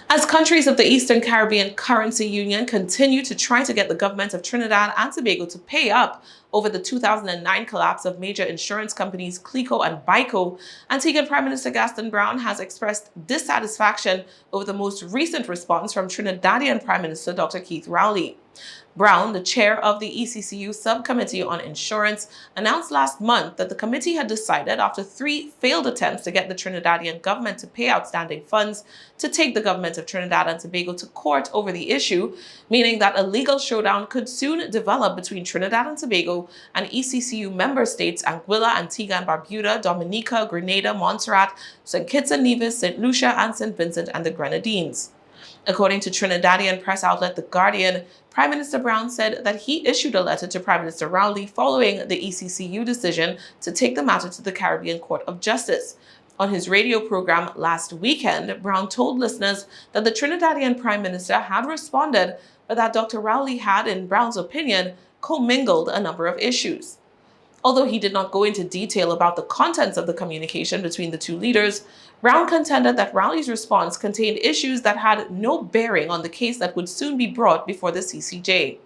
As countries of the Eastern Caribbean Currency Union continue to try to get the government of Trinidad and Tobago to pay up over the 2009 collapse of major insurance companies CLICO and BAICO, Antiguan Prime Minister Gaston Browne has expressed dissatisfaction over the most recent response from Trinidadian Prime Minister Dr. Rowley. Browne, the chair of the ECCU Subcommittee on Insurance, announced last month that the committee had decided, after 3 failed attempts to get the Trinidadian government to pay outstanding funds, to take the government of Trinidad and Tobago to court over the issue, meaning that a legal showdown could soon develop between Trinidad and Tobago and ECCU member states Anguilla, Antigua and Barbuda, Dominica, Grenada, Montserrat, St. Kitts and Nevis, St. Lucia and St. Vincent and the Grenadines. According to Trinidadian press outlet The Guardian, Prime Minister Browne said that he issued a letter to Prime Minister Rowley following the ECCU decision to take the matter to the Caribbean Court of Justice. On his radio program last weekend, Browne told listeners that the Trinidadian Prime Minister had responded, but that Dr. Rowley had, in Browne's opinion, commingled a number of issues. Although he did not go into detail about the contents of the communication between the two leaders, Browne contended that Rowley's response contained issues that had no bearing on the case that would soon be brought before the CCJ.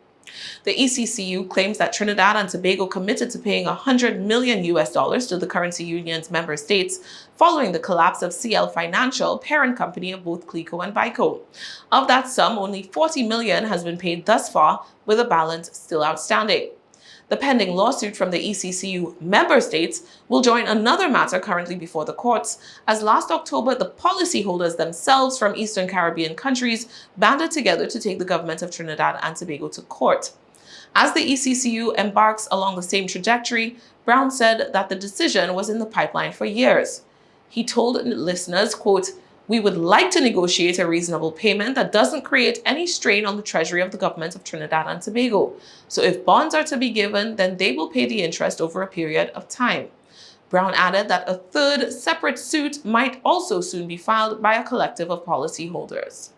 The ECCU claims that Trinidad and Tobago committed to paying $100 million to the currency union's member states following the collapse of CL Financial, parent company of both CLICO and BAICO. Of that sum, only $40 million has been paid thus far, with a balance still outstanding. The pending lawsuit from the ECCU member states will join another matter currently before the courts, as last October the policyholders themselves from Eastern Caribbean countries banded together to take the government of Trinidad and Tobago to court. As the ECCU embarks along the same trajectory, Browne said that the decision was in the pipeline for years. He told listeners, quote, "We would like to negotiate a reasonable payment that doesn't create any strain on the treasury of the government of Trinidad and Tobago. So if bonds are to be given, then they will pay the interest over a period of time." Browne added that a third separate suit might also soon be filed by a collective of policyholders.